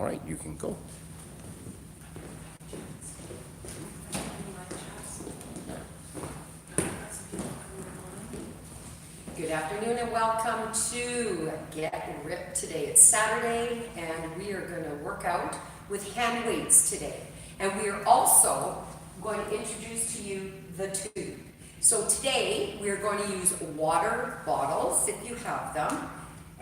All right, you can go. Good afternoon and welcome to Get Ripped today. It's Saturday and we are going to work out with hand weights today. And we are also going to introduce to you the tube. So today we are going to use water bottles if you have them,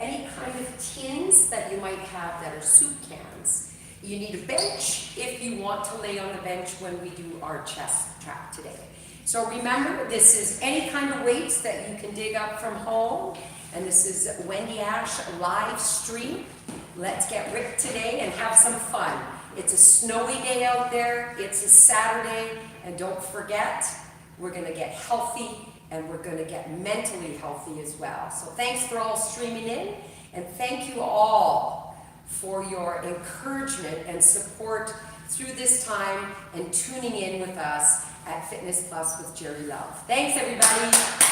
any kind of tins that you might have that are soup cans. You need a bench if you want to lay on the bench when we do our chest track today. So remember, this is any kind of weights that you can dig up from home. And this is Wendy Ashe live stream. Let's get ripped today and have some fun. It's a snowy day out there. It's a Saturday. And don't forget, we're going to get healthy and we're going to get mentally healthy as well. So thanks for all streaming in. And thank you all for your encouragement and support through this time and tuning in with us at Fitness Plus with Jari Love. Thanks, everybody.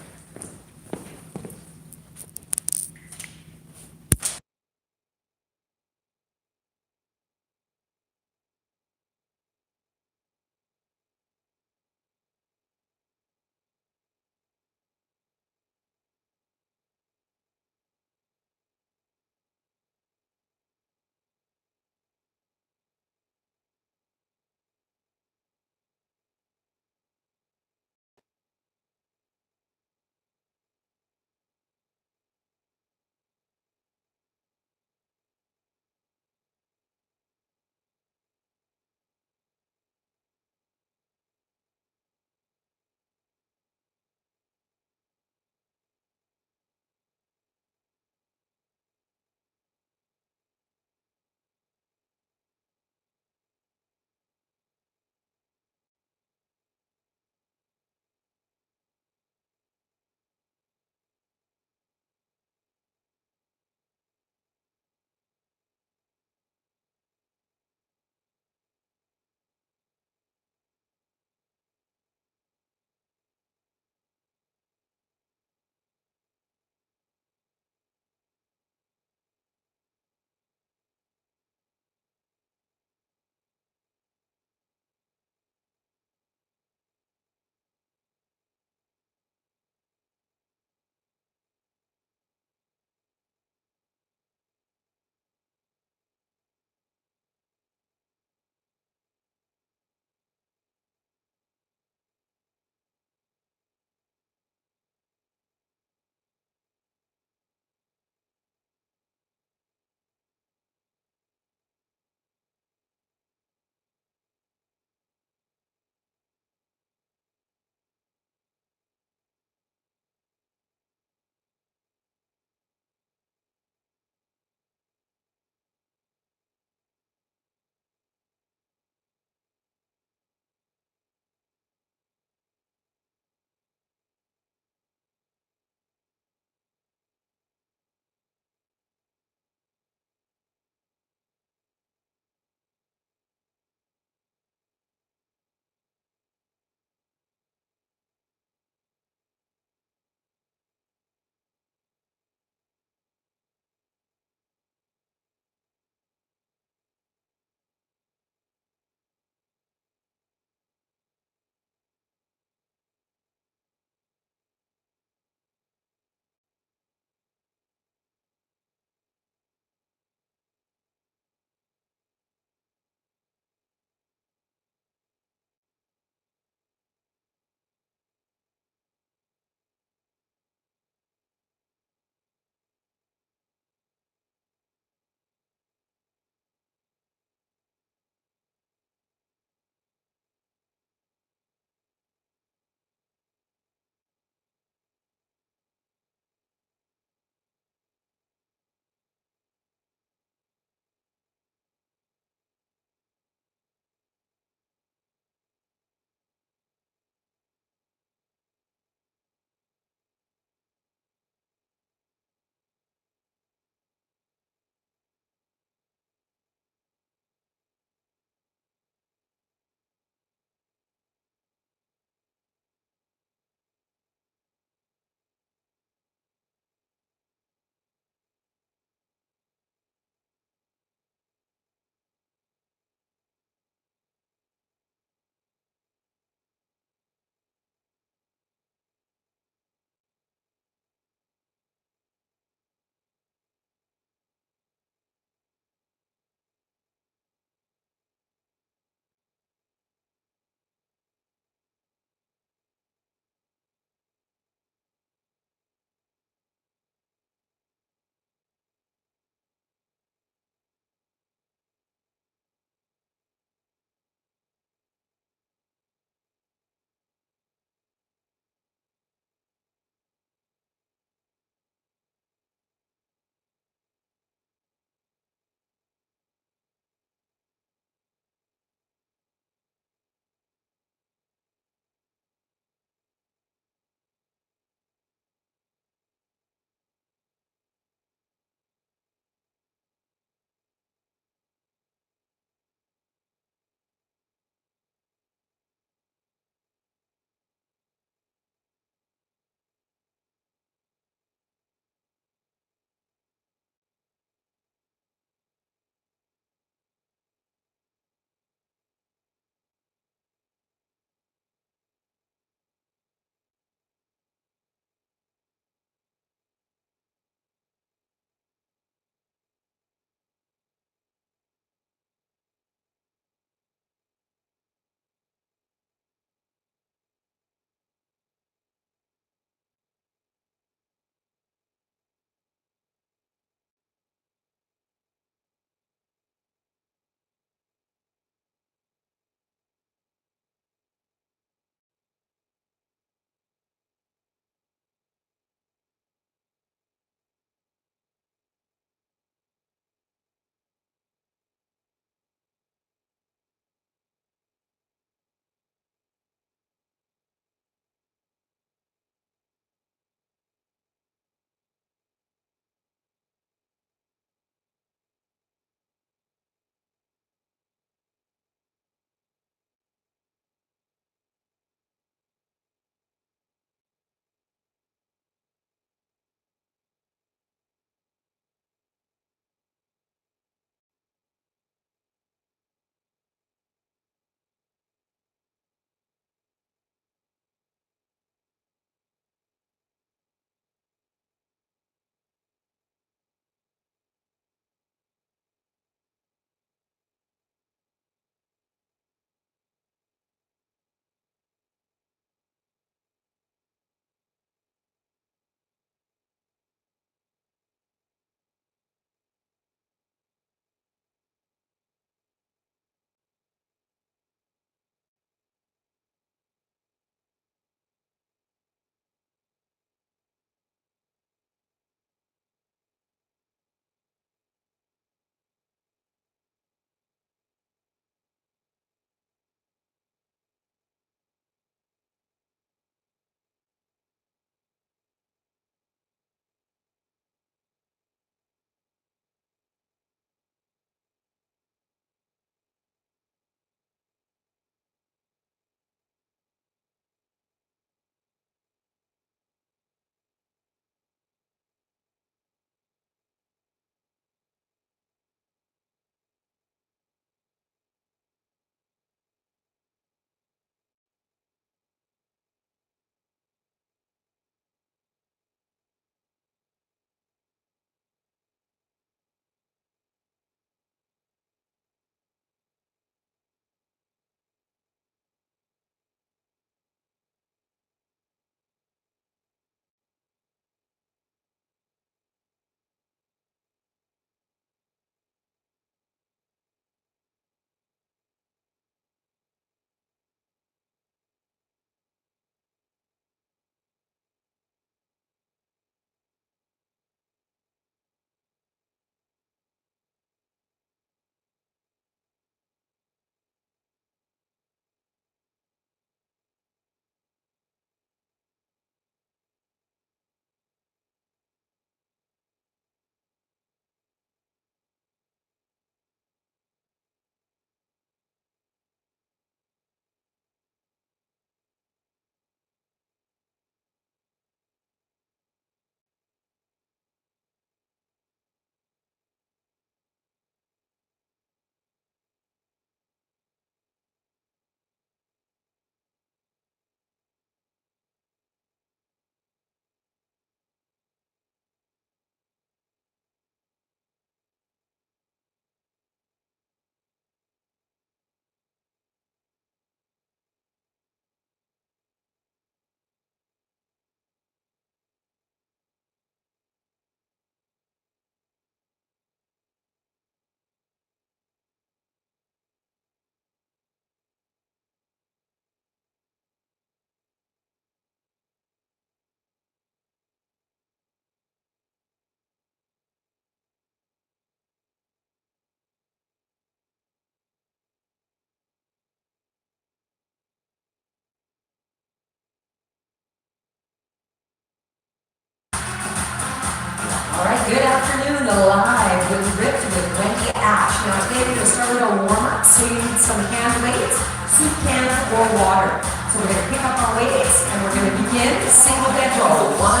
weights, soup cans or water. So we're going to pick up our weights and we're going to begin single dead row. 1,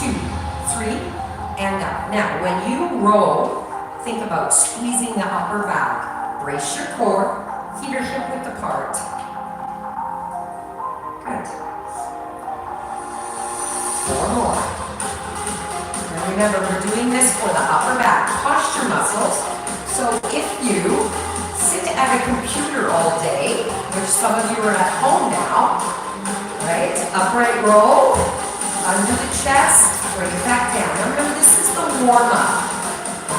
2, 3, and up. Now, when you roll, think about squeezing the upper back. Brace your core, keep your hip width apart. Good. 4 more. And remember, we're doing this for the upper back posture muscles. So if you sit at a computer all day, which some of you are at home now, right? Upright row, under the chest, bring it back down. Now remember, this is the warm-up,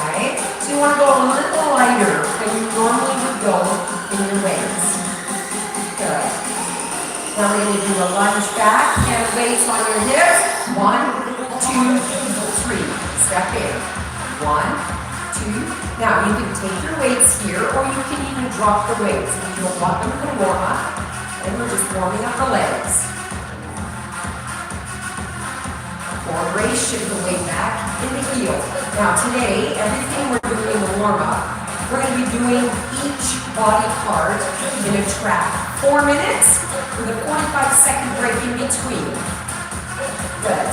right? So you want to go a little lighter than you normally would go in your weights. Good. Now we're going to do a lunge back and weights on your hips. 1, 2, 3. Step in. 1, 2. Now you can take your weights here, or you can even drop the weights if you don't want them to warm up. And we're just warming up the legs. Core brace, shift the weight back in the heel. Now today, everything we're doing in the warm-up, we're going to be doing each body part in a track. 4 minutes with a 45-second break in between. Good.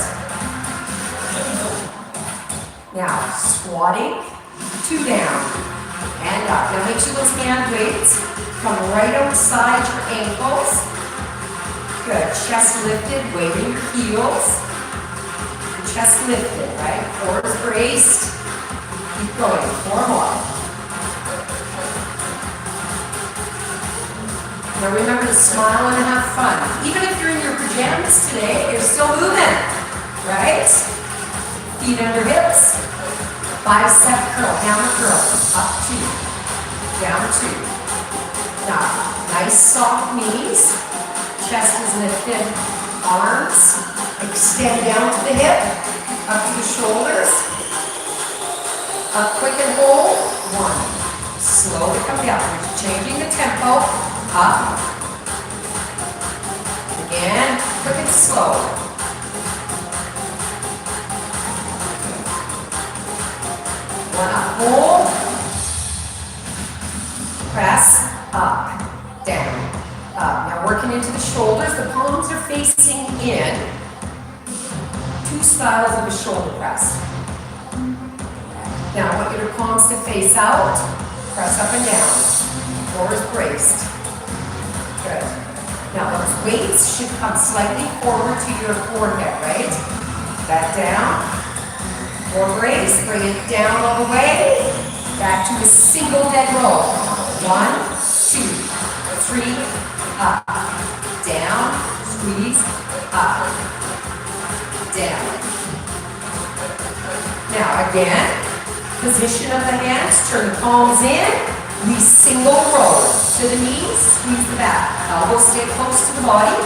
Now, squatting, 2 down, and up. Now make sure those hand weights come right outside your ankles. Good, chest lifted, weighting your heels. Chest lifted, right? Core is braced. Keep going, 4 more. Now remember to smile and have fun. Even if you're in your pajamas today, you're still moving, right? Feet under hips. Bicep curl, hammer curl, up 2, down 2. Now, nice soft knees, chest is lifted, arms, extend down to the hip, up to the shoulders, up quick and hold, 1. Slow to come down, we're changing the tempo, up, again, quick and slow. 1 up, hold, press, up, down, up. Now working into the shoulders, the palms are facing in. 2 styles of a shoulder press. Now I want your palms to face out, press up and down. Core is braced. Good. Now those weights should come slightly forward to your forehead, right? Back down. Core brace, bring it down all the way, back to a single dead row. 1, 2, 3, up, down, squeeze, up, down. Now again, position of the hands, turn the palms in, we single roll to the knees, squeeze the back. Elbows stay close to the body.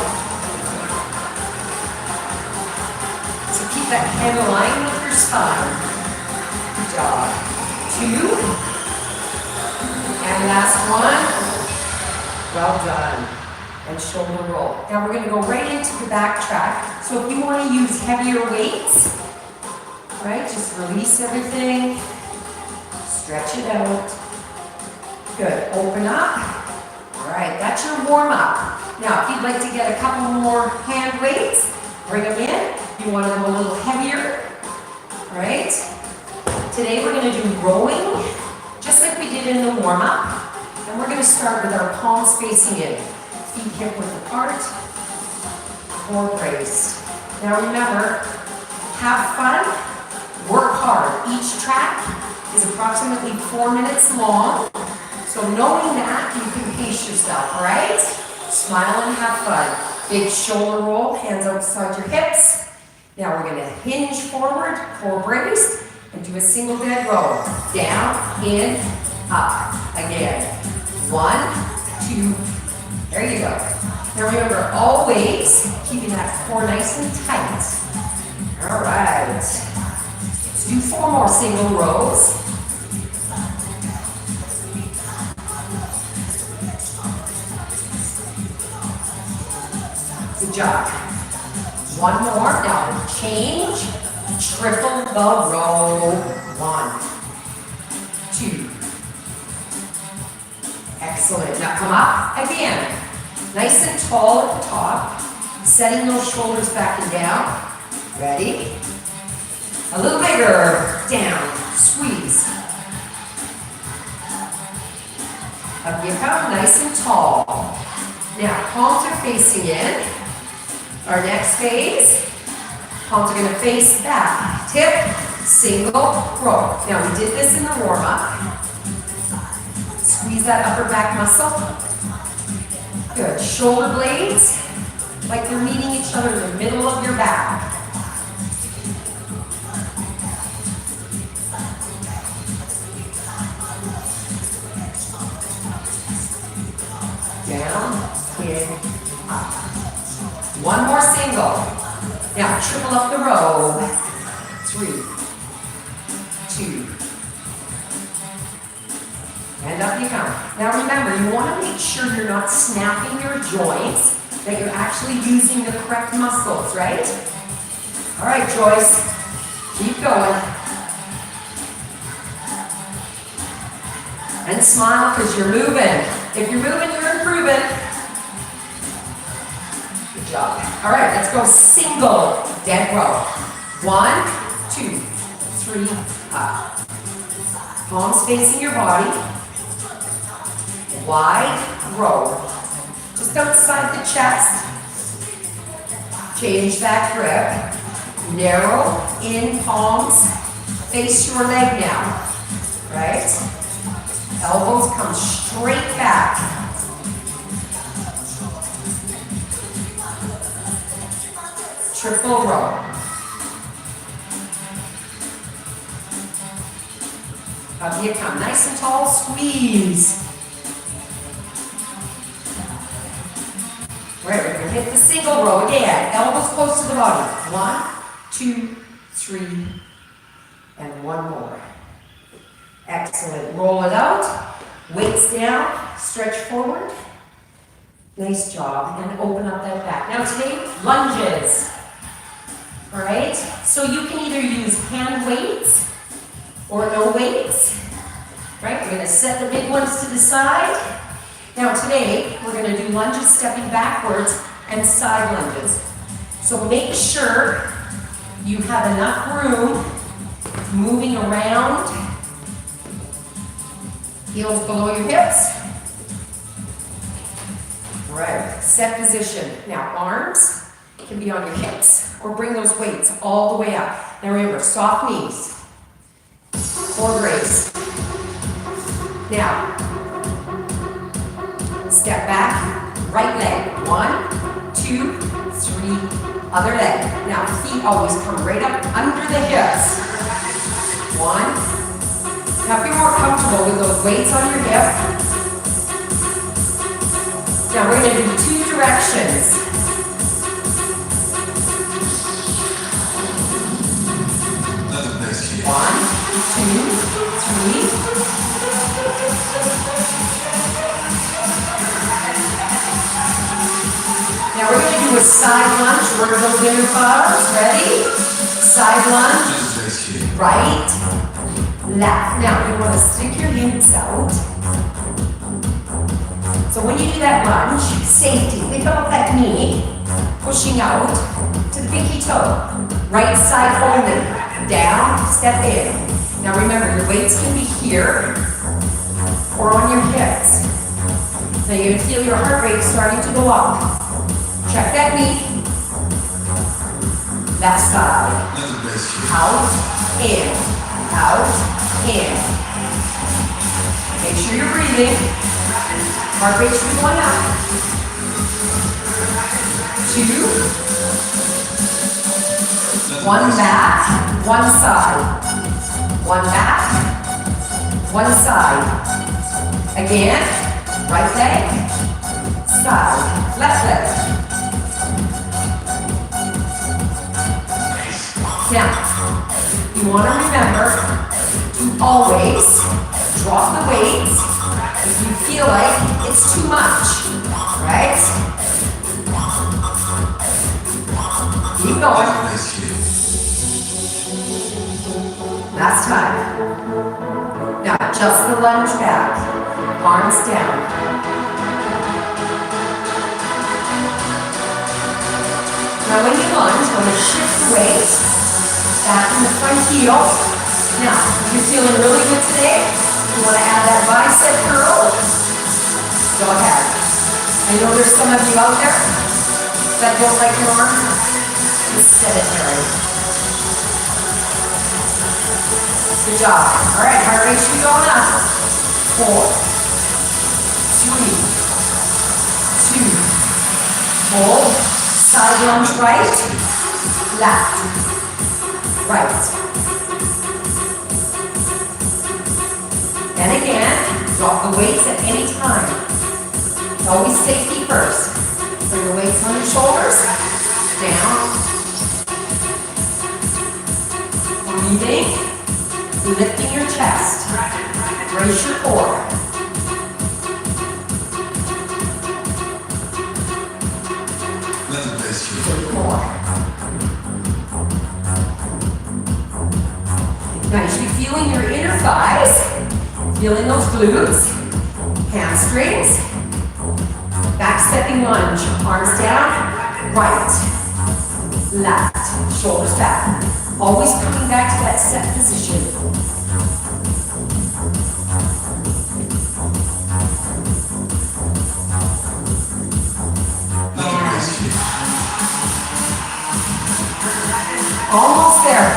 So keep that head aligned with your spine. Good job. 2. And last one. Well done. And shoulder roll. Now we're going to go right into the back track. So if you want to use heavier weights, right, just release everything. Stretch it out. Good. Open up. All right, that's your warm-up. Now, if you'd like to get a couple more hand weights, bring them in. You want to go a little heavier, right? Today we're going to do rowing, just like we did in the warm-up. And we're going to start with our palms facing in. Feet hip width apart, core braced. Now remember, have fun, work hard. Each track is approximately 4 minutes long. So knowing that, you can pace yourself, all right? Smile and have fun. Big shoulder roll, hands outside your hips. Now we're going to hinge forward, core braced, and do a single dead row. Down, in, up. Again. 1, 2, there you go. Now remember, always keeping that core nice and tight. All right. Let's do 4 more single rows. Good job. 1 more. Now change. Triple the row. 1, 2. Excellent. Now come up again. Nice and tall at the top. Setting those shoulders back and down. Ready? A little bigger. Down. Squeeze. Up you come. Nice and tall. Now palms are facing in. Our next phase. Palms are going to face back. Tip. Single row. Now we did this in the warm-up. Squeeze that upper back muscle. Good. Shoulder blades, like they're meeting each other in the middle of your back. Down, in, up. One more single. Now triple up the row. 3, 2, and up you come. Now remember, you want to make sure you're not snapping your joints, that you're actually using the correct muscles, right? All right, Joyce, keep going. And smile because you're moving. If you're moving, you're improving. Good job. All right, let's go single dead row. 1, 2, 3, up. Palms facing your body. Wide row. Just outside the chest. Change that grip. Narrow in palms. Face your leg now. Right? Elbows come straight back. Triple row. Up you come, nice and tall, squeeze. Right, we're gonna hit the single row again. Elbows close to the body. 1, 2, 3, and one more. Excellent, roll it out. Weights down, stretch forward. Nice job, and open up that back. Now today, lunges. All right, so you can either use hand weights or no weights, right? We're gonna set the big ones to the side. Now today, we're gonna do lunges stepping backwards and side lunges. So make sure you have enough room moving around, heels below your hips. All right, set position. Now arms can be on your hips or bring those weights all the way up. Now remember, soft knees. For grace. Now, step back, right leg. 1, 2, 3, other leg. Now, feet always come right up under the hips. 1. Now, if you're more comfortable with those weights on your hip, now we're going to do 2 directions. One, 2, 3. Now we're going to do a side lunge. Work those inner thighs. Ready? Side lunge. Right, left. Now you want to stick your hips out. So when you do that lunge, safety. Think about that knee pushing out to the pinky toe. Right side only. Down, step in. Now remember, your weights can be here or on your hips. Now you're going to feel your heart rate starting to go up. Check that knee. Left side. Out, in. Out, in. Make sure you're breathing. Heart rate should be going up. 2. 1 back, 1 side. 1 back, 1 side. Again, right leg, side, left leg. Now, you want to remember to always drop the weights if you feel like it's too much, right? Keep going. Last time. Now, just the lunge back. Arms down. Now when you lunge, I'm going to shift the weight back in the front heel. Now, if you're feeling really good today, you want to add that bicep curl, go ahead. I know there's some of you out there that don't like your arms. It's sedentary. Good job. All right, heart rate should be going up. 4, 3, 2, hold. Side lunge right, left, right. And again, drop the weights at any time. Always safety first. Bring the weights on your shoulders, down. Breathing, lifting your chest. Brace your core. Now you should be feeling your inner thighs, feeling those glutes, hamstrings, back stepping lunge, arms down, right, left, shoulders back. Always coming back to that set position. Almost there.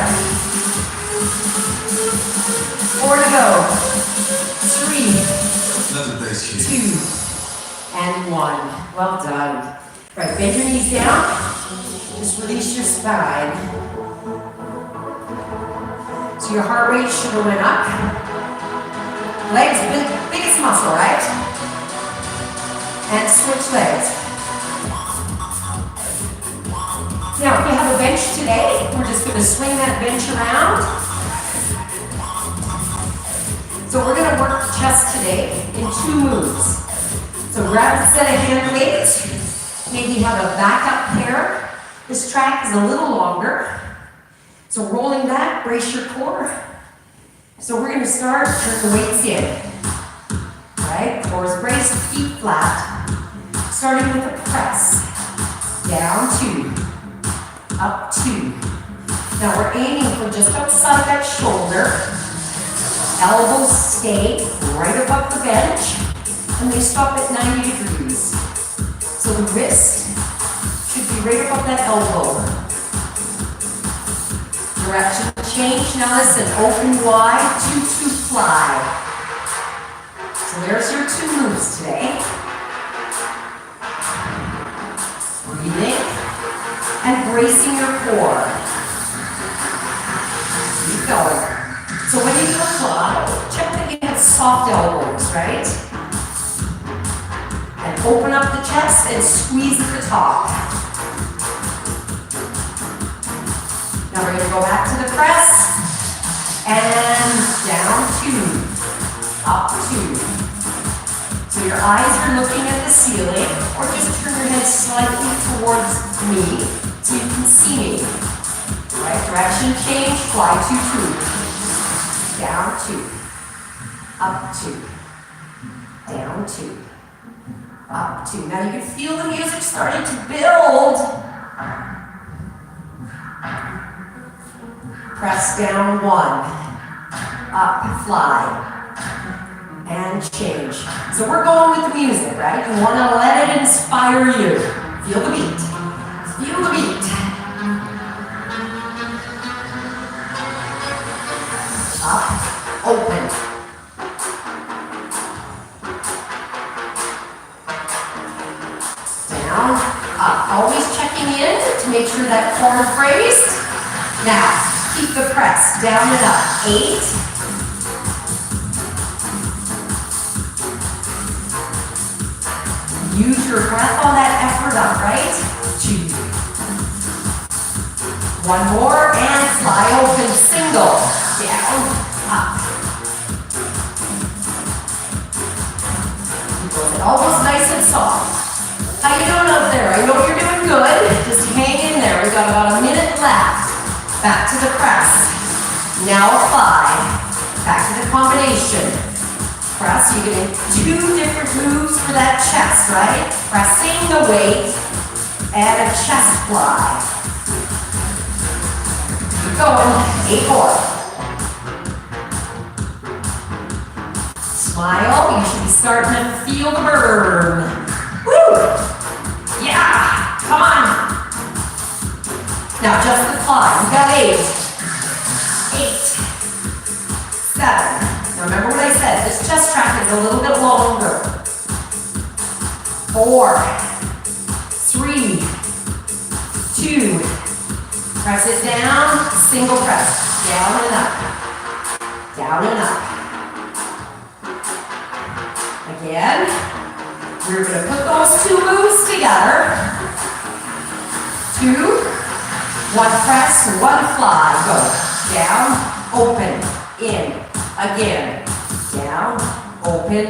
4 to go. 3, 2, and 1. Well done. Right, bend your knees down. Just release your spine. So your heart rate should have went up. Legs, biggest muscle, right? And switch legs. Now, if you have a bench today, we're just going to swing that bench around. So we're going to work the chest today in 2 moves. So grab a set of hand weights. Maybe have a backup pair. This track is a little longer. So rolling back, brace your core. So we're going to start, turn the weights in. All right, core is braced, feet flat. Starting with a press. Down 2. Up 2. Now we're aiming for just outside that shoulder. Elbows stay right above the bench, and they stop at 90 degrees. So the wrist should be right above that elbow. Direction change. Now listen, open wide, 2-2 fly. So there's your 2 moves today. Breathing. And bracing your core. Keep going. So when you do a fly, check that you have soft elbows, right? And open up the chest and squeeze at the top. Now we're going to go back to the press. And down 2. Up 2. So your eyes are looking at the ceiling, or just turn your head slightly towards me so you can see me. Right, direction change, fly 2-2. Down 2. Up 2. Down 2. Up 2. Now you can feel the music starting to build. Press down 1. Up, fly. And change. So we're going with the music, right? You want to let it inspire you. Feel the beat. Feel the beat. Up, open. Down, up. Always checking in to make sure that core is braced. Now, keep the press. Down and up. 8. Use your breath on that effort up, right? 2. 1 more, and fly open, single. Down, up. Almost nice and soft. How you doing out there? I know you're doing good. Just hang in there. We've got about a minute left. Back to the press. Now a fly. Back to the combination. Press, you're getting 2 different moves for that chest, right? Pressing the weight and a chest fly. Keep going, 8 more. Smile, you should be starting to feel the burn. Woo! Yeah, come on. Now just the climb, we got 8. 8. 7. Now remember what I said, this chest track is a little bit longer. 4. 3. 2. Press it down, single press. Down and up. Down and up. Again, we're going to put those 2 moves together. 2, 1 press, 1 fly. Go. Down, open, in. Again. Down, open.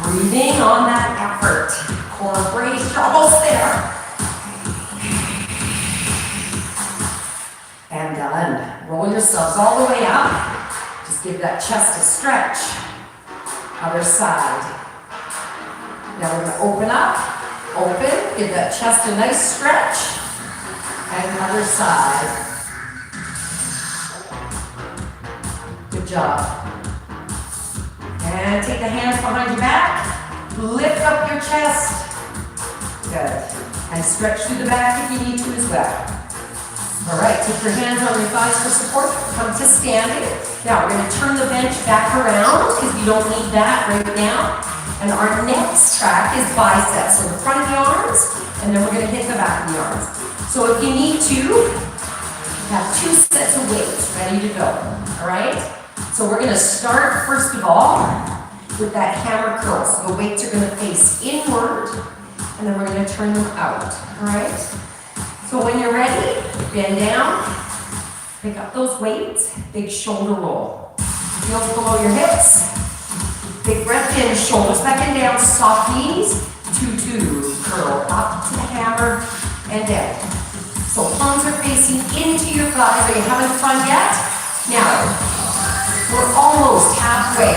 Breathing on that effort. Core brace, you're almost there. And done. Roll yourselves all the way up. Just give that chest a stretch. Other side. Now we're going to open up, open, give that chest a nice stretch, and other side. Good job. And take the hands behind your back, lift up your chest. Good. And stretch through the back if you need to as well. All right, take your hands on your thighs for support, come to standing. Now we're going to turn the bench back around because we don't need that right now. And our next track is biceps. So the front of the arms, and then we're going to hit the back of the arms. So if you need to, have 2 sets of weights ready to go. All right? So we're going to start, first of all, with that hammer curl. So the weights are going to face inward, and then we're going to turn them out. All right? So when you're ready, bend down, pick up those weights, big shoulder roll. Heels below your hips, big breath in, shoulders back and down, soft knees, 2-2, curl up to the hammer and down. So palms are facing into your thighs. Are you having fun yet? Now, we're almost halfway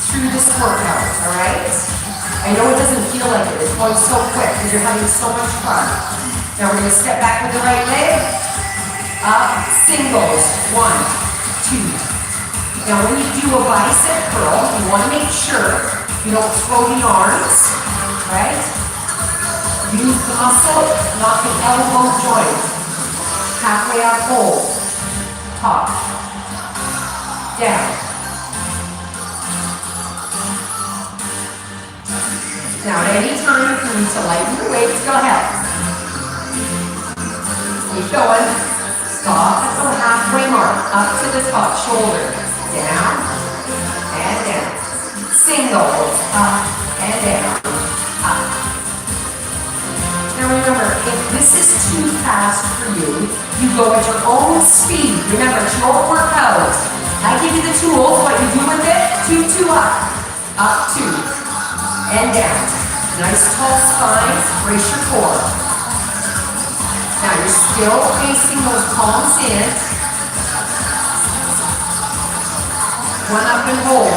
through this workout, all right? I know it doesn't feel like it, it's going so quick because you're having so much fun. Now we're going to step back with the right leg, up, singles, 1, 2. Now when you do a bicep curl, you want to make sure you don't throw the arms, right? Use the muscle, not the elbow joint. Halfway up, hold, top, down. Now at any time if you need to lighten your weights, go ahead. Keep going. Stop at the halfway mark. Up to the top shoulder. Down and down. Singles. Up and down. Up. Now remember, if this is too fast for you, you go at your own speed. Remember, it's your workout. I give you the tools. What you do with it? 2, 2 up. Up, 2. And down. Nice tall spines. Brace your core. Now you're still facing those palms in. 1 up and hold.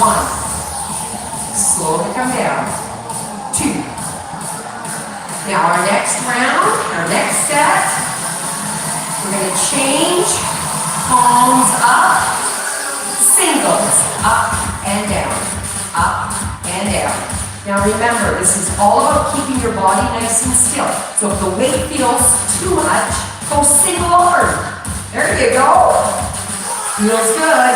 1. Slowly come down. 2. Now our next round, our next set, we're going to change. Palms up. Singles. Up and down. Up and down. Now remember, this is all about keeping your body nice and still. So if the weight feels too much, go single arm. There you go. Feels good.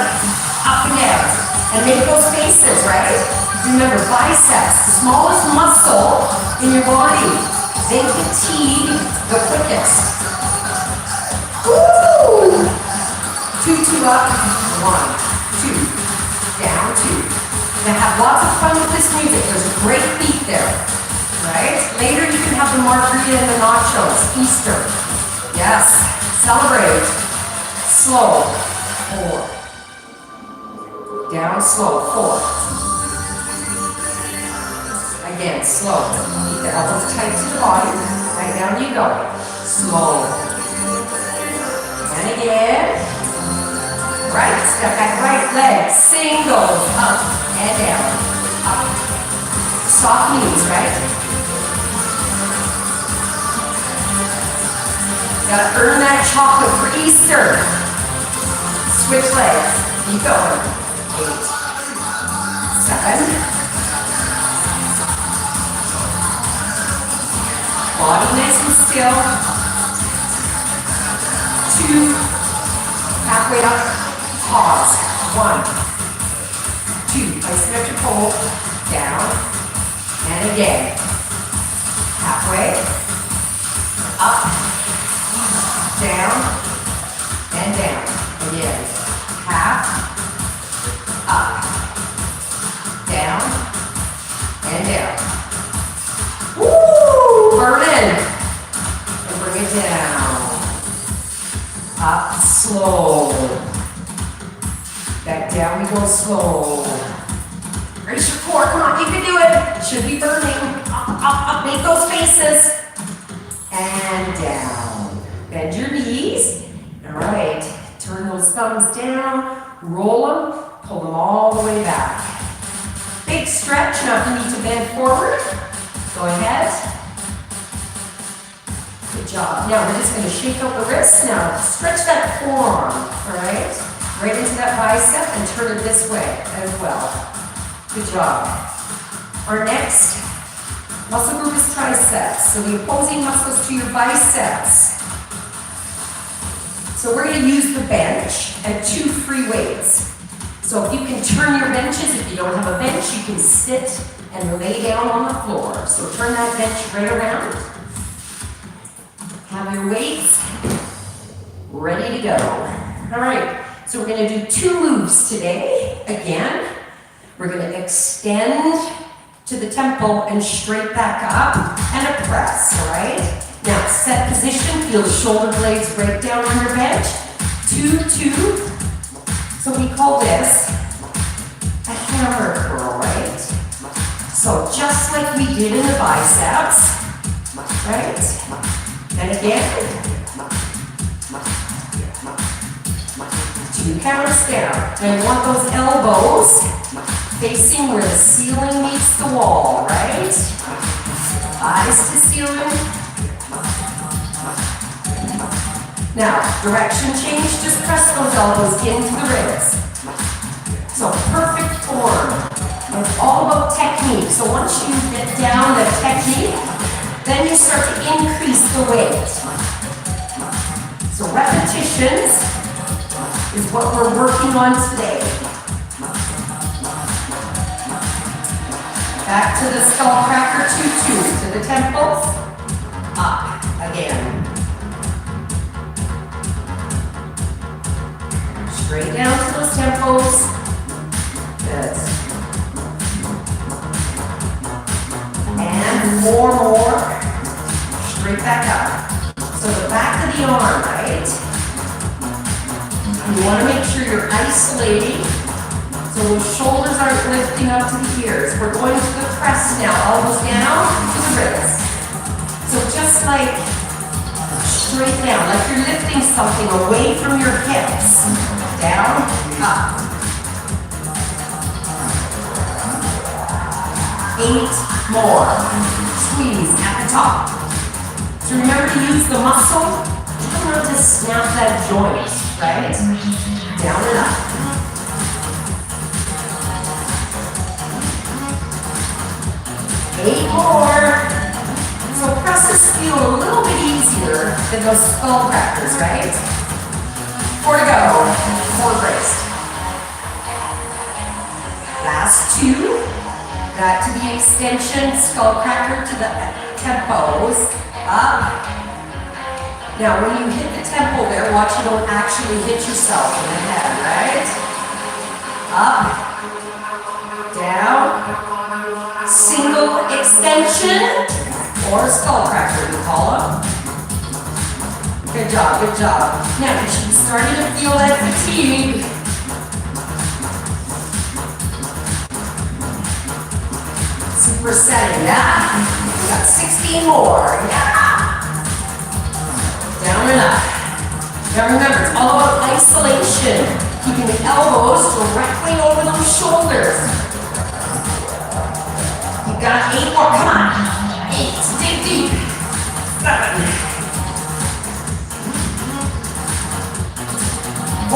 Up and down. And make those faces, right? Remember, biceps, the smallest muscle in your body. They fatigue the quickest. Woo! 2, 2 up. 1, 2. Down, 2. Now have lots of fun with this music. There's a great beat there, right? Later you can have the margarita and the nachos. Easter. Yes. Celebrate. Slow. 4. Down, slow. 4. Again, slow. Keep the elbows tight to the body. Right down you go. Slow. And again. Right. Step back, right leg. Singles. Up. And down, up. Soft knees, right? Gotta earn that chocolate for Easter. Switch legs. Keep going. 8, 7. Body nice and still. 2. Halfway up. Pause. 1, 2. Isometric hold. Down. And again. Halfway. Up. Down. And down. Again. Half. Up. Down. And down. Woo! Burning. And bring it down. Up slow. Back down we go slow. Raise your core, come on, you can do it. Should be burning. Up, up, up, make those faces. And down. Bend your knees. All right, turn those thumbs down, roll them, pull them all the way back. Big stretch, now if you need to bend forward, go ahead. Good job. Now we're just going to shake out the wrists. Now stretch that forearm, all right? Right into that bicep and turn it this way as well. Good job. Our next muscle group is triceps. So the opposing muscles to your biceps. So we're going to use the bench and 2 free weights. So if you can turn your benches, if you don't have a bench, you can sit and lay down on the floor. So turn that bench right around. Have your weights ready to go. All right, so we're going to do 2 moves today. Again, we're going to extend to the temple and straight back up and a press, all right? Now, set position, feel the shoulder blades break down on your bench. 2, 2. So we call this a hammer curl, right? So just like we did in the biceps, right? And again, 2 counts down. Now you want those elbows facing where the ceiling meets the wall, right? Eyes to ceiling. Now, direction change, just press those elbows into the ribs. So perfect form. It's all about technique. So once you get down the technique, then you start to increase the weight. So repetitions is what we're working on today. Back to the skull cracker 2-2, to the temples, up again. Straight down to those temples. Good. And more. Straight back up. So the back of the arm, right? You want to make sure you're isolating. So those shoulders aren't lifting up to the ears. We're going to the press now. Elbows down to the wrists. So just like straight down, like you're lifting something away from your hips. Down, up. 8 more. Squeeze at the top. So remember to use the muscle. Try not to snap that joint, right? Down and up. 8 more. So presses feel a little bit easier than those skull crackers, right? 4 to go. 4 braced. Last 2. Back to the extension, skull cracker to the tempos. Up. Now when you hit the temple there, watch you don't actually hit yourself in the head, right? Up. Down. Single extension. Or skull cracker, we call them. Good job, good job. Now you should be starting to feel that fatigue. Supersetting, yeah? We got 16 more, yeah? Down and up. Now remember, it's all about isolation. Keeping the elbows directly over those shoulders. You got 8 more, come on. 8, dig deep. 7.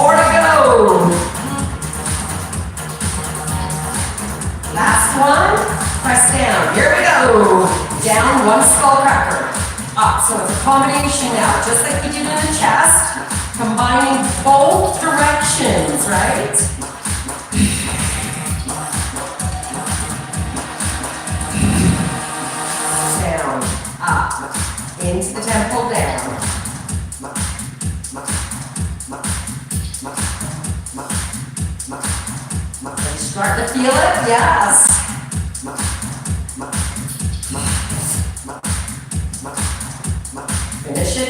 More to go. Last one. Press down. Here we go. Down, one skull cracker. Up. So it's a combination now, just like we did in the chest. Combining both directions, right? Down, up, into the temple, down. Are you starting to feel it? Yes.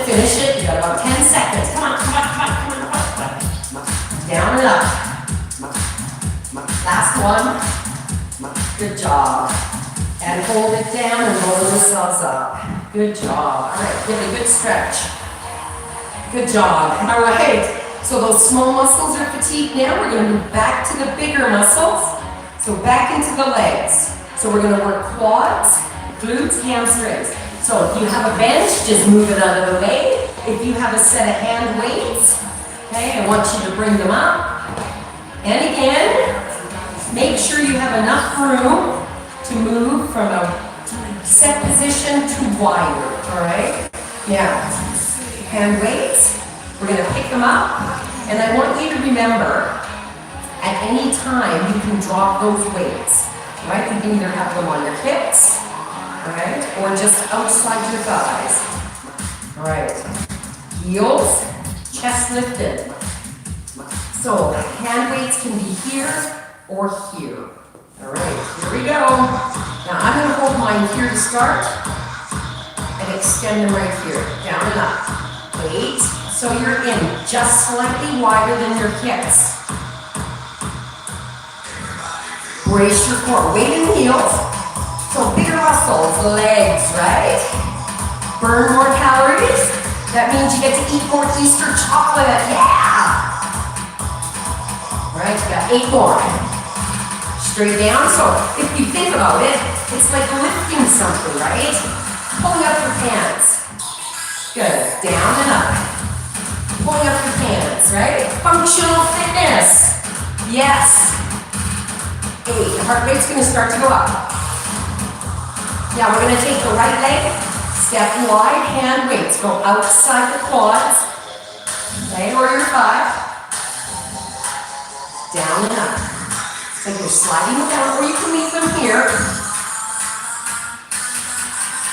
Finish it. You got about 10 seconds. Come on. Down and up. Last one. Good job. And hold it down and roll yourselves up. Good job. All right, give it a good stretch. Good job. All right. So those small muscles are fatigued now. We're going to move back to the bigger muscles. So back into the legs. So we're going to work quads, glutes, hamstrings. So if you have a bench, just move it out of the way. If you have a set of hand weights, okay, I want you to bring them up. And again, make sure you have enough room to move from a set position to wider, all right? Now, hand weights, we're gonna pick them up, and I want you to remember, at any time, you can drop those weights, right? You can either have them on your hips, all right, or just outside your thighs. All right, heels, chest lifted. So hand weights can be here or here. All right, here we go. Now I'm gonna hold mine here to start and extend them right here, down and up. Wait, so you're in just slightly wider than your hips. Brace your core, weight in the heels. So bigger muscles, legs, right? Burn more calories. That means you get to eat more Easter chocolate, yeah! Right, you got 8 more. Straight down, so if you think about it, it's like lifting something, right? Pulling up your pants. Good, down and up. Pulling up your pants, right? Functional fitness. Yes. 8, the heart rate's gonna start to go up. Now we're going to take the right leg, step wide, hand weights, go outside the quads, okay, or your thigh, down and up. So you're sliding them down, or you can leave them here.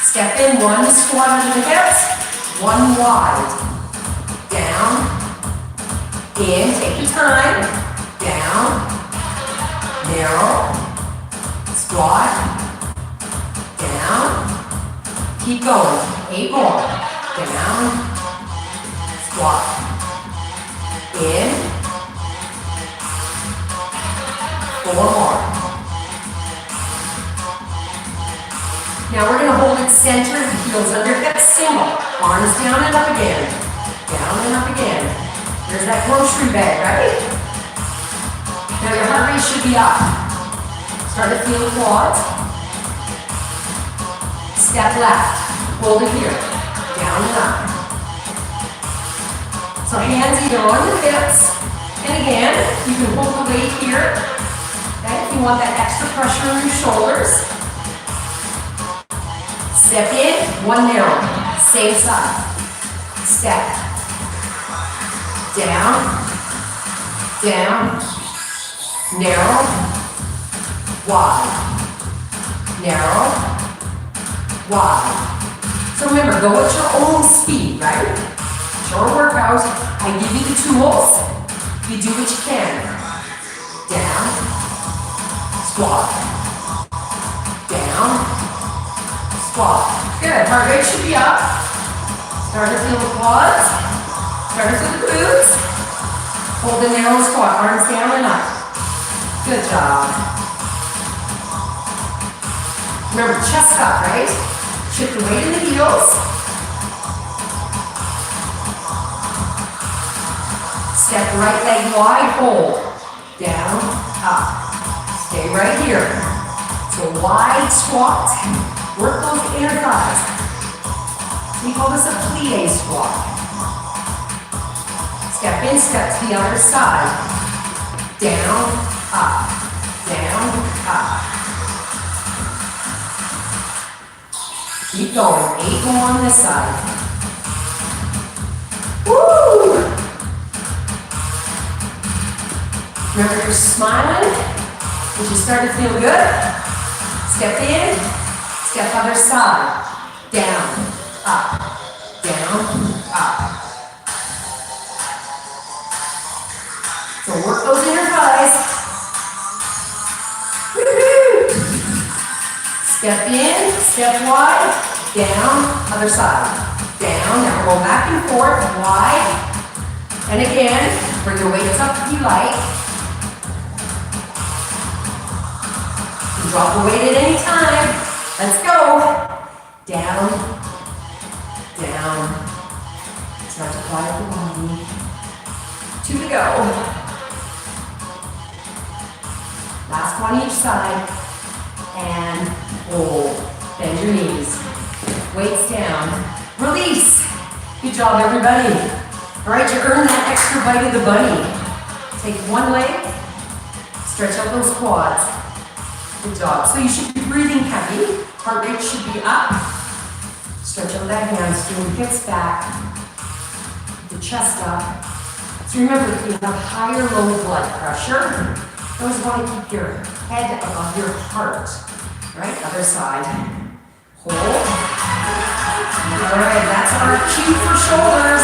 Step in, one squat under the hips, one wide, down, in, take your time, down, narrow, squat, down, keep going, 8 more, down, squat, in, 4 more. Now we're going to hold it centered, heels under hips, single, arms down and up again, down and up again. There's that grocery bag, right? Now your heart rate should be up. Start to feel the quads. Step left, hold it here, down and up. So hands either on your hips, and again, you can hold the weight here. Okay, if you want that extra pressure on your shoulders. Step in, one narrow, same side. Step. Down, down, narrow, wide, narrow, wide. So remember, go at your own speed, right? It's your workout. I give you the tools. You do what you can. Down, squat, down, squat. Good, heart rate should be up. Start to feel the quads. Start to feel the glutes. Hold the narrow squat, arms down and up. Good job. Remember, chest up, right? Shift the weight in the heels. Step right leg wide, hold. Down, up. Stay right here. So wide squat. Work those inner thighs. We call this a plie squat. Step in, step to the other side. Down, up, down, up. Keep going. 8 more on this side. Woo! Remember, you're smiling. As you start to feel good, step in, step other side. Down, up, down, up. So work those inner thighs. Woo-hoo! Step in, step wide, down, other side. Down, now roll back and forth, wide. And again, bring your weights up if you like. Drop the weight at any time. Let's go. Down, down. Start to quiet the body. 2 to go. Last one each side. And hold. Bend your knees. Weights down. Release. Good job, everybody. All right, you earned that extra bite of the bunny. Take one leg. Stretch out those quads. Good job. So you should be breathing heavy. Heart rate should be up. Stretch out that hamstring, hips back, the chest up. So remember, if you have high or low blood pressure, you always want to keep your head above your heart. Right? Other side. Hold. All right, that's our cue for shoulders.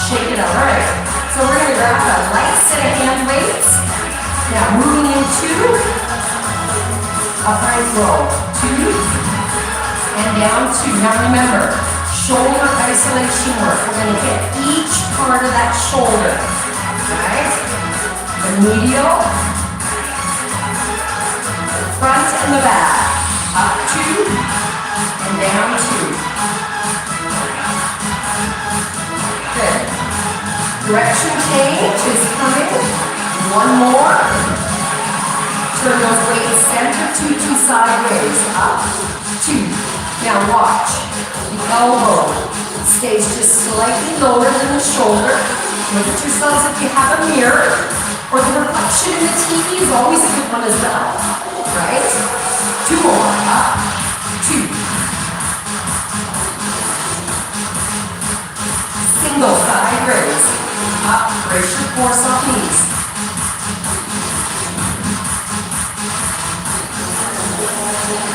Shake it out. All right. So we're going to grab a light set of hand weights. Now moving into upright row. 2 and down 2. Now remember, shoulder isolation work. We're going to hit each part of that shoulder. Right? The medial, the front and the back. Up 2 and down 2. Good. Direction change is coming. 1 more. Turn those weights center to sideways. Up, 2. Now watch. The elbow stays just slightly lower than the shoulder. Look at yourselves if you have a mirror. Or the reflection in the TV is always a good one as well. Right? 2 more. Up, 2. Single side raise. Up, brace your core, soft knees.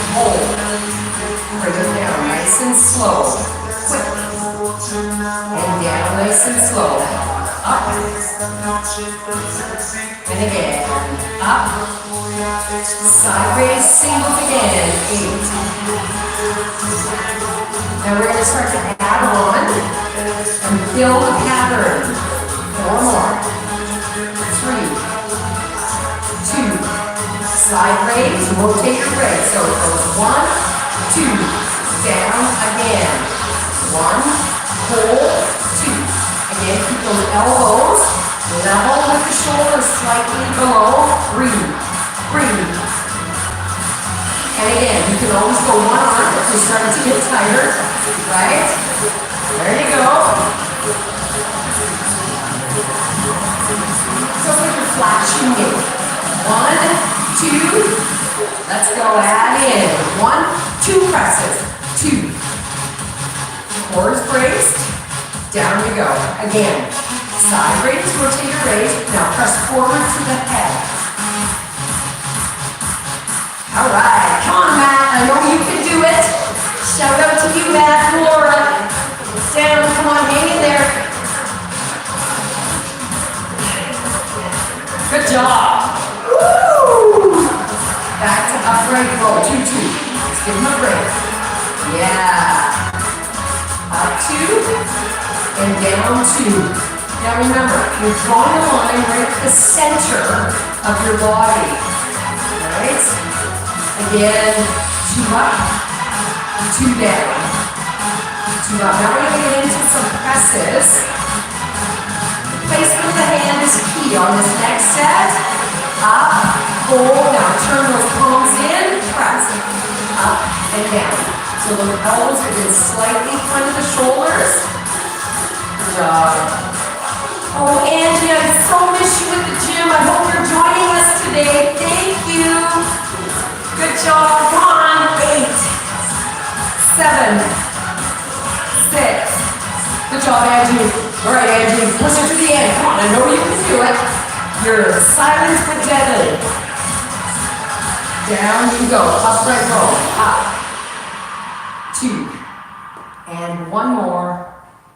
Hold. Bring it down nice and slow. Quick. And down nice and slow. Up. And again. Up. Side raise singles again. 8. Now we're going to start to add on and build a pattern. 4 more. 3. 2. Side raise, rotate your leg. So it goes 1, 2, down again. 1, hold, 2. Again, keep those elbows level with the shoulders slightly below. Breathe, breathe. And again, you can always go 1 arm if you're starting to get tired, right? There you go. So it's like you're flashing it. 1, 2, let's go, add in. 1, 2 presses. 2. Core is braced. Down you go. Again, side raise, rotate your raise. Now press forward to the head. All right, come on, Matt. I know you can do it. Shout out to you, Matt and Laura. Down, come on, hang in there. Good job. Woo! Back to upright row. 2, 2. Let's give them a break. Yeah. Up 2 and down 2. Now remember, you're drawing a line right at the center of your body. Right? Again, 2 up, 2 down. 2 up. Now we're going to get into some presses. Placement of the hand is key on this next set. Up, hold. Now turn those palms in, press. Up and down. So those elbows are in slightly in front of the shoulders. job. Oh, Angie, I so miss you at the gym. I hope you're joining us today. Thank you. Good job. Come on. 8, 7, 6. Good job, Angie. All right, Angie. Push it to the end. Come on. I know you can do it. You're silent but deadly. Down you go. Upright roll. Up. 2. And 1 more.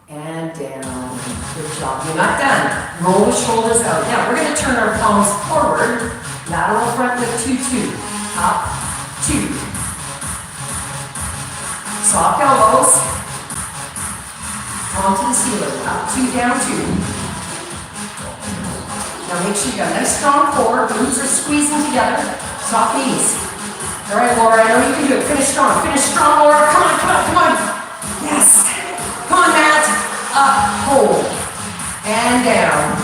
And down. Good job. You're not done. Roll the shoulders out. Now we're going to turn our palms forward. Lateral front lift 2-2. Up. 2. Soft elbows. Palm to the ceiling. Up. 2, down 2. Now make sure you got a nice strong core. Glutes are squeezing together. Soft knees. All right, Laura, I know you can do it. Finish strong. Finish strong, Laura. Come on, come on, come on. Yes. Come on, Matt. Up, hold. And down.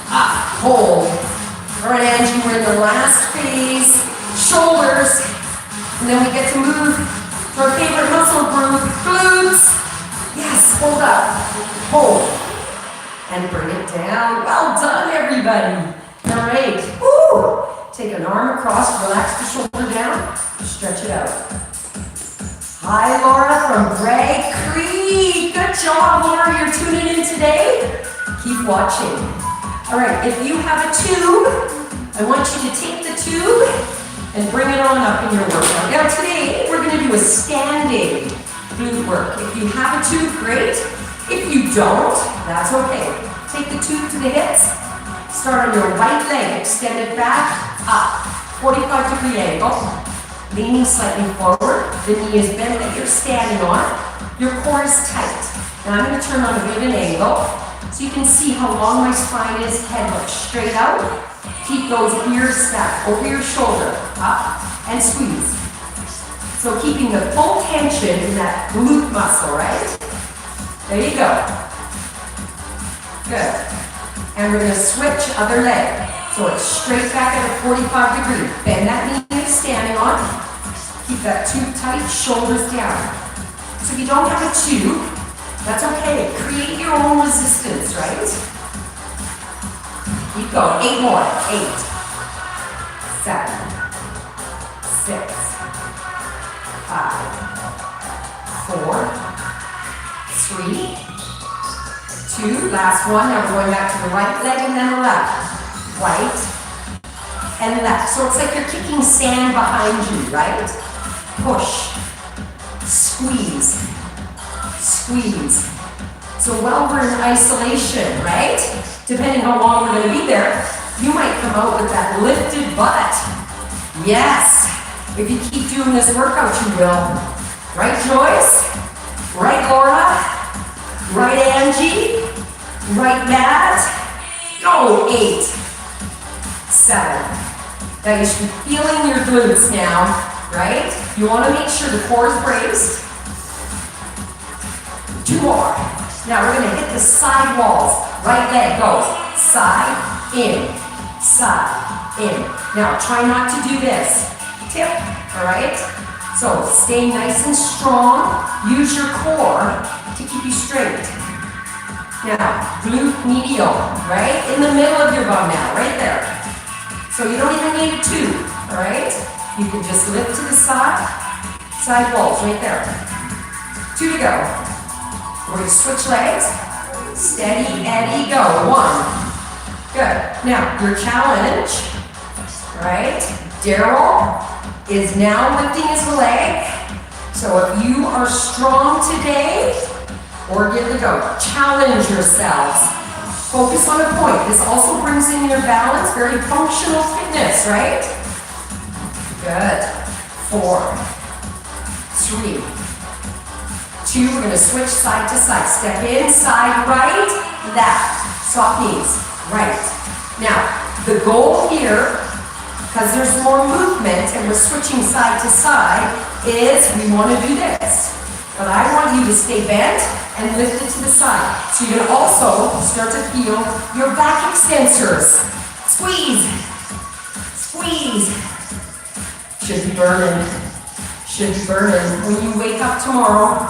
Up, hold. All right, Angie, we're in the last phase. Shoulders. And then we get to move to our favorite muscle group, glutes. Yes, hold up. Hold. And bring it down. Well done, everybody. All right. Woo. Take an arm across, relax the shoulder down, stretch it out. Hi, Laura from Greg Creek. Good job, Laura. You're tuning in today. Keep watching. All right, if you have a tube, I want you to take the tube and bring it on up in your workout. Now, today, we're going to do a standing glute work. If you have a tube, great. If you don't, that's okay. Take the tube to the hips. Start on your right leg, extend it back, up. 45-degree angle. Leaning slightly forward. The knee is bent that you're standing on. Your core is tight. Now I'm going to turn on a bit of an angle so you can see how long my spine is. Head looks straight out. Keep those ears stacked over your shoulder. Up and squeeze. So keeping the full tension in that glute muscle, right? There you go. Good. And we're going to switch other leg. So it's straight back at a 45-degree. Bend that knee you're standing on. Keep that tube tight, shoulders down. So if you don't have a tube, that's okay. Create your own resistance, right? Keep going. 8 more. 8, 7, 6, 5, 4, 3, 2. Last one. Now we're going back to the right leg and then the left. Right and left. So it's like you're kicking sand behind you, right? Push. Squeeze. Squeeze. So while we're in isolation, right? Depending how long we're going to be there, you might come out with that lifted butt. Yes. If you keep doing this workout, you will. Right, Joyce? Right, Laura? Right, Angie? Right, Matt? Go. 8, 7. Now you should be feeling your glutes now, right? You want to make sure the core is braced. 2 more. Now we're going to hit the side walls. Right leg goes side, in, side, in. Now try not to do this. Tip, all right? So stay nice and strong. Use your core to keep you straight. Now, glute medial, right? In the middle of your bum now, right there. So you don't even need a tube, all right? You can just lift to the side walls, right there. 2 to go. We're going to switch legs. Steady, Eddie, go. 1. Good. Now, your challenge, right? Daryl is now lifting his leg. So if you are strong today, or give it a go. Challenge yourselves. Focus on a point. This also brings in your balance, very functional fitness, right? Good. 4, 3, 2. We're going to switch side to side. Step in, side, right, left. Soft knees, right. Now, the goal here, because there's more movement and we're switching side to side, is we want to do this. But I want you to stay bent and lift it to the side. So you can also start to feel your back extensors. Squeeze. Squeeze. Should be burning. Should be burning. When you wake up tomorrow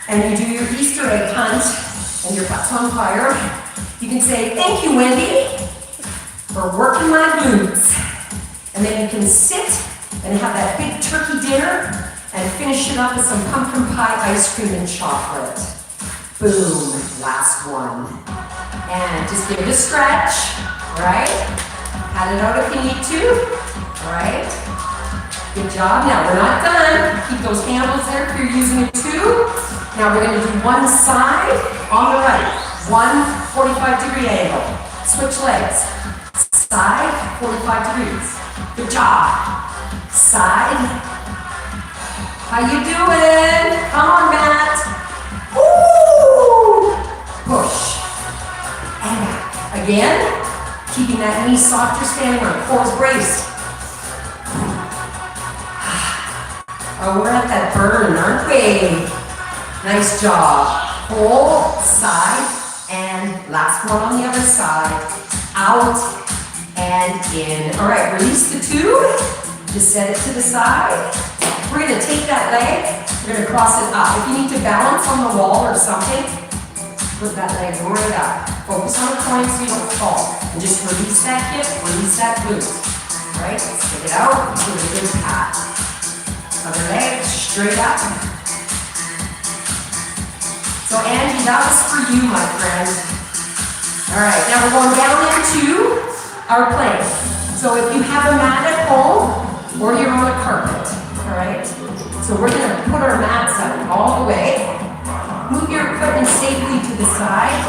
and you do your Easter egg hunt and your butt's on fire, you can say, thank you, Wendy, for working my glutes. And then you can sit and have that big turkey dinner and finish it up with some pumpkin pie, ice cream, and chocolate. Boom, last one. And just give it a stretch, right? Pat it out if you need to, right? Good job. Now we're not done. Keep those handles there if you're using a tube. Now we're going to do one side on the right. One 45-degree angle. Switch legs. Side, 45 degrees. Good job. Side. How you doing? Come on, Matt. Woo! Push. And back. Again, keeping that knee soft, you're standing on core's braced. Oh, we're at that burn, aren't we? Nice job. Whole side, and last one on the other side. Out and in. All right, release the tube. Just set it to the side. We're gonna take that leg, we're gonna cross it up. If you need to balance on the wall or something, put that leg right up. Focus on the point so you don't fall. And just release that hip, release that glute. All right, stick it out, give it a good pat. Other leg, straight up. So Angie, that was for you, my friend. All right, now we're going down into our plank. So if you have a mat at home, or you're on a carpet, all right? So we're gonna put our mats up all the way. Move your equipment safely to the side.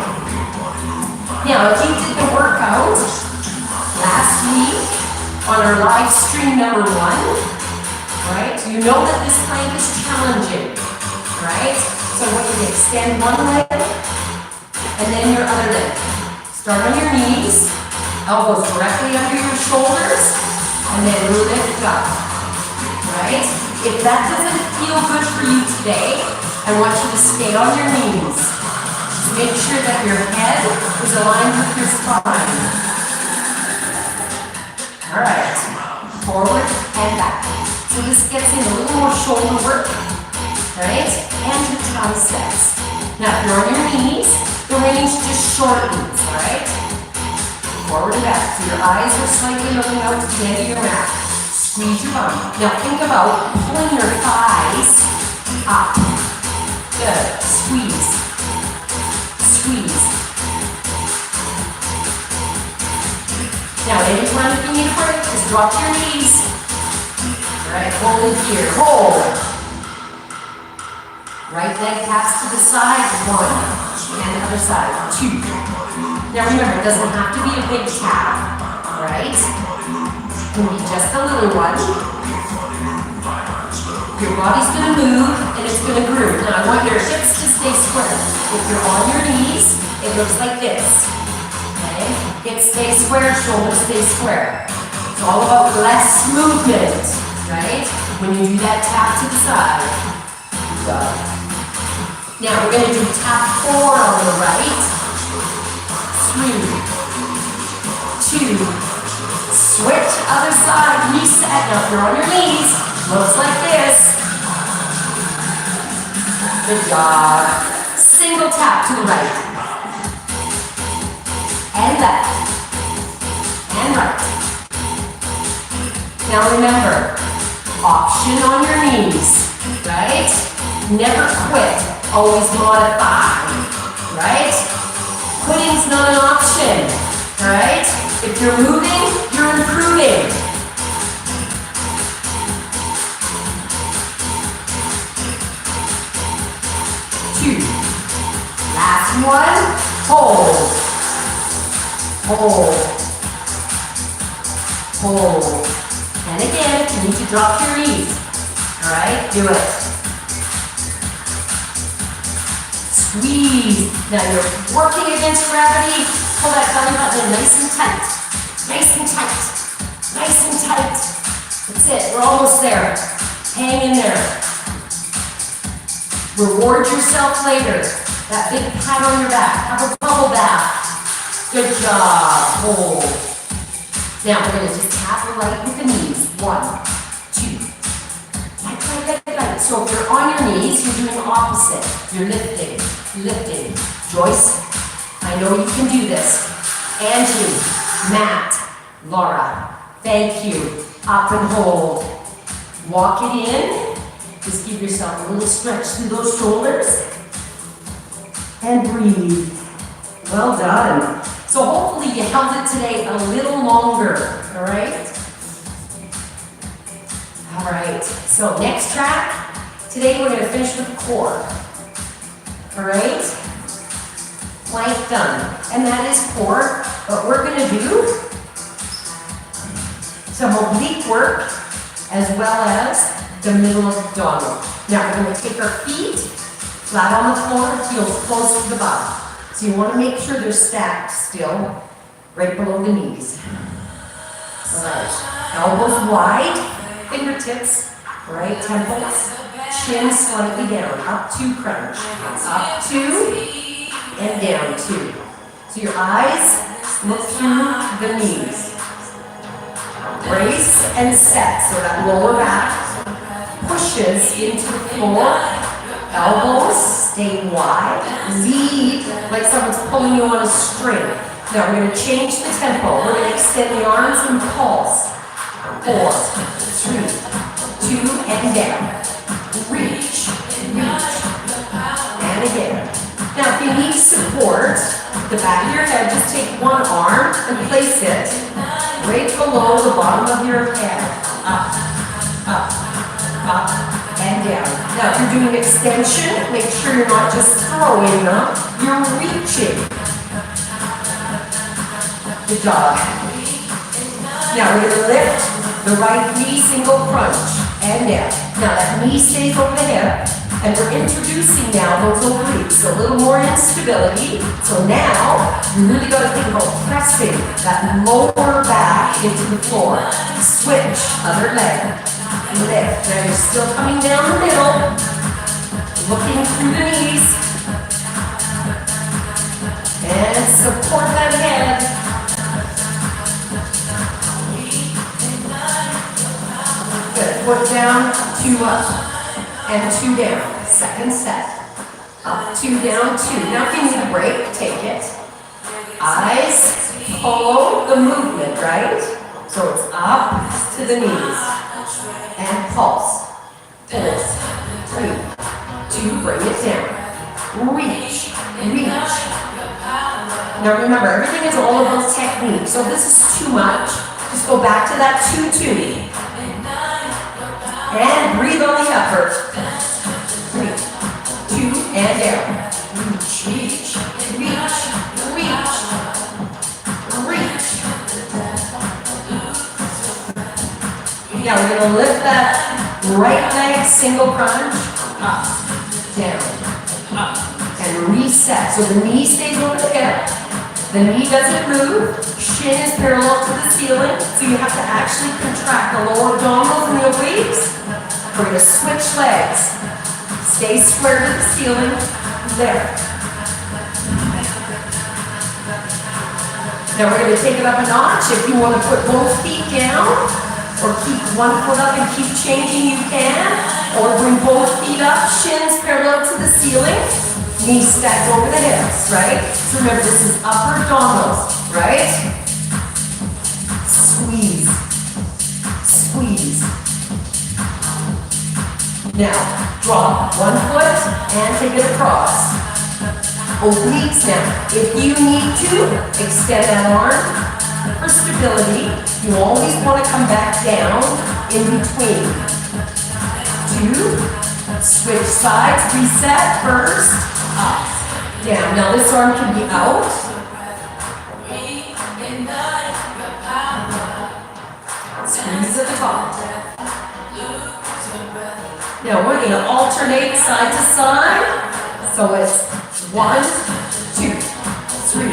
Now, if you did the workout last week on our live stream number 1, right? You know that this plank is challenging, right? So when you extend one leg, and then your other leg. Start on your knees, elbows directly under your shoulders, and then lift up, right? If that doesn't feel good for you today, I want you to stay on your knees. Make sure that your head is aligned with your spine. All right, forward and back. So this gets in a little more shoulder work, right? And your triceps. Now, if you're on your knees, the range just shortens, right? Forward and back. So your eyes are slightly looking out to the end of your mat. Squeeze your bum. Now think about pulling your thighs up. Good. Squeeze. Squeeze. Now, anytime if you need a break, just drop your knees. Alright, hold it here. Hold. Right leg taps to the side. 1. And the other side. 2. Now remember, it doesn't have to be a big tap. Right? It can be just a little one. Your body's going to move and it's going to groove. Now I want your hips to stay square. If you're on your knees, it looks like this. Okay? Hips stay square, shoulders stay square. It's all about less movement. Right? When you do that tap to the side. Good. Now we're going to do tap 4 on the right. 3, 2, switch other side, reset. Now if you're on your knees, looks like this. Good job. Single tap to the right. And left. And right. Now remember, option on your knees, right? Never quit. Always modify, right? Quitting's not an option, right? If you're moving, you're improving. Two. Last one. Hold. Hold. Hold. And again, if you need to drop your knees. All right, do it. Squeeze. Now you're working against gravity. Pull that belly button in nice and tight. Nice and tight. Nice and tight. That's it. We're almost there. Hang in there. Reward yourself later. That big pat on your back. Have a bubble bath. Good job. Hold. Now we're going to just tap right with the knees. 1, 2. Light. So if you're on your knees, you're doing the opposite. You're lifting, lifting. Joyce, I know you can do this. Angie, Matt, Laura, thank you. Up and hold. Walk it in. Just give yourself a little stretch through those shoulders. And breathe. Well done. So hopefully you held it today a little longer, all right? All right, so next track. Today we're gonna finish with core, all right? Plank done, and that is core. But we're gonna do some oblique work as well as the middle abdominal. Now we're gonna take our feet flat on the floor, heels close to the bottom. So you wanna make sure they're stacked still, right below the knees. All right, elbows wide, fingertips, right, temples, chin slightly down, up to crunch, up to, and down to. So your eyes look through the knees. Brace and set, so that lower back pushes into the floor. Elbows stay wide. Lead like someone's pulling you on a string. Now we're going to change the tempo. We're going to extend the arms and pulse. 4, 3, 2, and down. Reach, reach, and again. Now if you need support, the back of your head, just take one arm and place it right below the bottom of your head. Up, up, up, and down. Now if you're doing extension, make sure you're not just throwing them, you're reaching. Good job. Now we're going to lift the right knee, single crunch, and down. Now that knee stays over the hip, and we're introducing now those obliques, so a little more instability. So now, you really got to think about pressing that lower back into the floor. Switch, other leg, lift. Now you're still coming down the middle, looking through the knees, and support that head. Good, foot down, 2 up. And 2 down. Second set. Up, 2 down, 2. Now if you need a break, take it. Eyes follow the movement, right? So it's up to the knees. And pulse. 4, 3, 2, bring it down. Reach, reach. Now remember, everything is all about technique. So if this is too much, just go back to that 2-2. And breathe on the effort. 3, 2, and down. Reach, reach, reach, reach, reach. Now we're going to lift that right leg, single crunch, up, down, up, and reset. So the knee stays over the hip. The knee doesn't move. Shin is parallel to the ceiling, so you have to actually contract the lower abdominals and the obliques. We're going to switch legs. Stay square to the ceiling. Lift. Now we're going to take it up a notch. If you want to put both feet down, or keep one foot up and keep changing, you can. Or bring both feet up, shins parallel to the ceiling. Knees stacked over the hips, right? So remember, this is upper abdominals, right? Squeeze. Squeeze. Now, drop one foot and take it across. Obliques now. If you need to, extend that arm for stability. You always want to come back down in between. 2, switch sides, reset first, up, down. Now this arm can be out. Squeeze at the top. Now we're going to alternate side to side. So it's 1, 2, 3.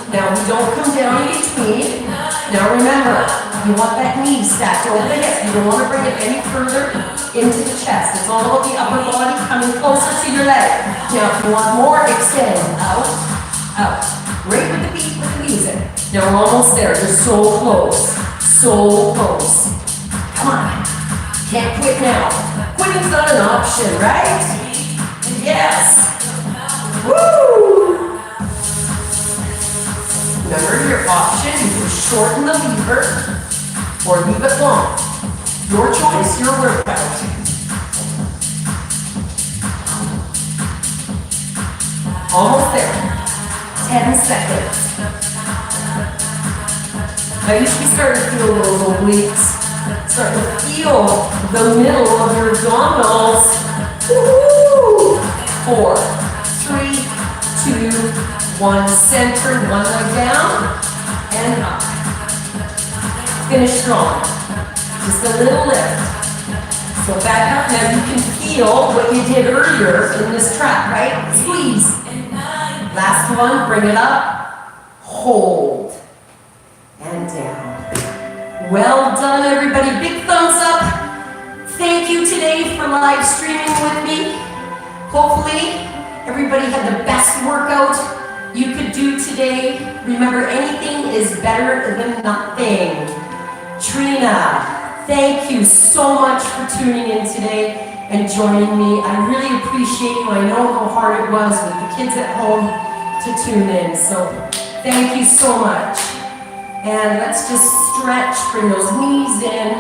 Now we don't come down in between. Now remember, you want that knee stacked over the hip. You don't want to bring it any further into the chest. It's all about the upper body coming closer to your leg. Now if you want more, extend. Out, out. Right with the feet, with the knees in. Now we're almost there. You're so close. So close. Come on. Can't quit now. Quitting's not an option, right? Yes. Woo! Remember your option, you can shorten the lever or leave it long. Your choice, your workout. Almost there. 10 seconds. Now you should start to feel those obliques. Start to feel the middle of your abdominals. Woo! 4, 3, 2, 1. Center, one leg down and up. Finish strong. Just a little lift. So back up. Now you can feel what you did earlier in this trap, right? Squeeze. Last one, bring it up. Hold. And down. Well done, everybody. Big thumbs up. Thank you today for live streaming with me. Hopefully, everybody had the best workout you could do today. Remember, anything is better than nothing. Trina, thank you so much for tuning in today and joining me. I really appreciate you. I know how hard it was with the kids at home to tune in. So thank you so much. And let's just stretch, bring those knees in.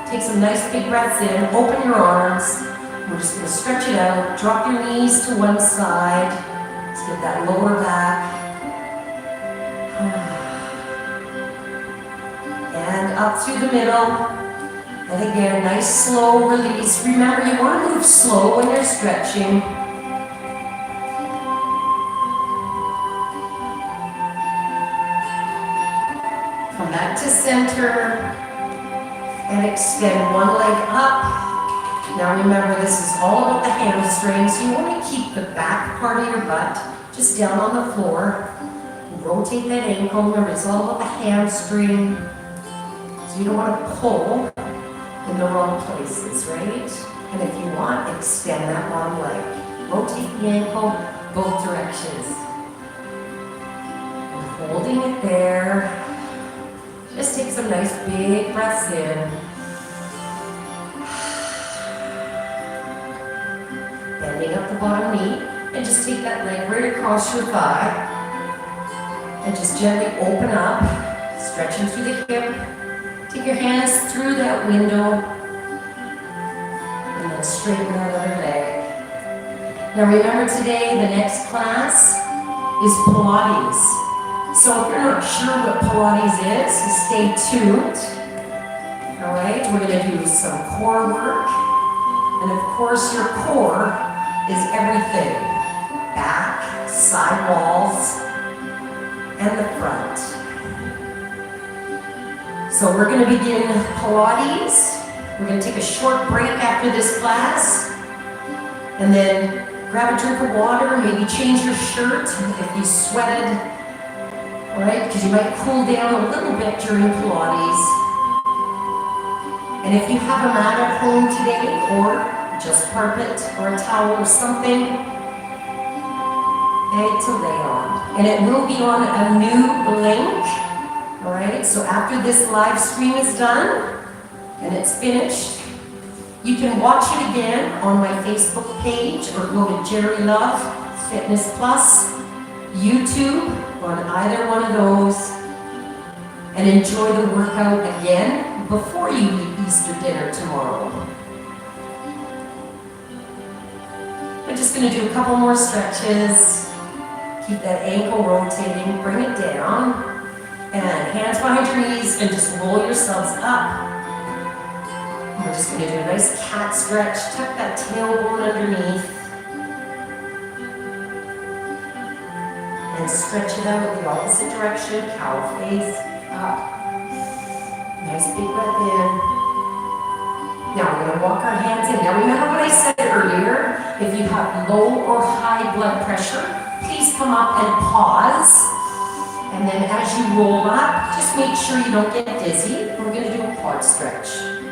Take some nice big breaths in, open your arms. We're just gonna stretch it out, drop your knees to one side. Let's get that lower back. And up through the middle. And again, nice slow release. Remember, you wanna move slow when you're stretching. Back to center and extend one leg up. Now remember, this is all about the hamstrings. You want to keep the back part of your butt just down on the floor. Rotate that ankle. Remember, it's all about the hamstring. So you don't want to pull in the wrong places, right? And if you want, extend that long leg. Rotate the ankle both directions. And holding it there. Just take some nice big breaths in. Bending up the bottom knee. And just take that leg right across your thigh. And just gently open up. Stretching through the hip. Take your hands through that window. And then straighten that other leg. Now remember today, the next class is Pilates. So if you're not sure what Pilates is, stay tuned. All right, we're going to do some core work. And of course, your core is everything. Back, side walls, and the front. So we're going to begin Pilates. We're going to take a short break after this class. And then grab a drink of water, maybe change your shirt if you sweated. Right? Because you might cool down a little bit during Pilates. And if you have a mat at home today, or just carpet or a towel or something, to lay on. And it will be on a new link. Alright, so after this live stream is done, and it's finished, you can watch it again on my Facebook page, or go to Jari Love Fitness Plus, YouTube, on either one of those, and enjoy the workout again before you eat Easter dinner tomorrow. I'm just going to do a couple more stretches. Keep that ankle rotating, bring it down, and hands behind your knees, and just roll yourselves up. And we're just going to do a nice cat stretch, tuck that tailbone underneath. And stretch it out the opposite direction, cow face up. Nice big breath in. Now we're going to walk our hands in. Now remember what I said earlier, if you have low or high blood pressure, please come up and pause. And then as you roll up, just make sure you don't get dizzy. We're going to do a quad stretch.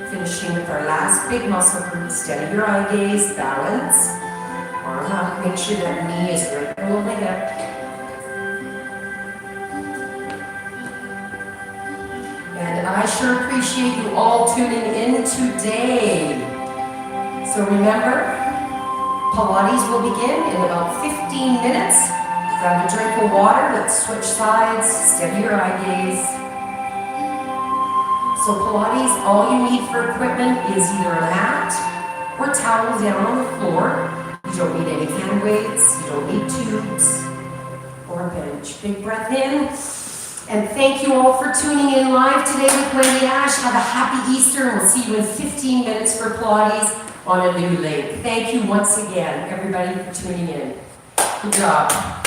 Finishing with our last big muscle group. Steady your eye gaze, balance. Arm up, make sure that knee is right below the hip. And I sure appreciate you all tuning in today. So remember, Pilates will begin in about 15 minutes Grab a drink of water, let's switch sides, steady your eye gaze. So Pilates, all you need for equipment is either a mat or towel down on the floor. You don't need any hand weights, you don't need tubes or a bench. Big breath in. And thank you all for tuning in live today with Wendy Ashe. Have a happy Easter, and we'll see you in 15 minutes for Pilates on a new link. Thank you once again, everybody, for tuning in. Good job.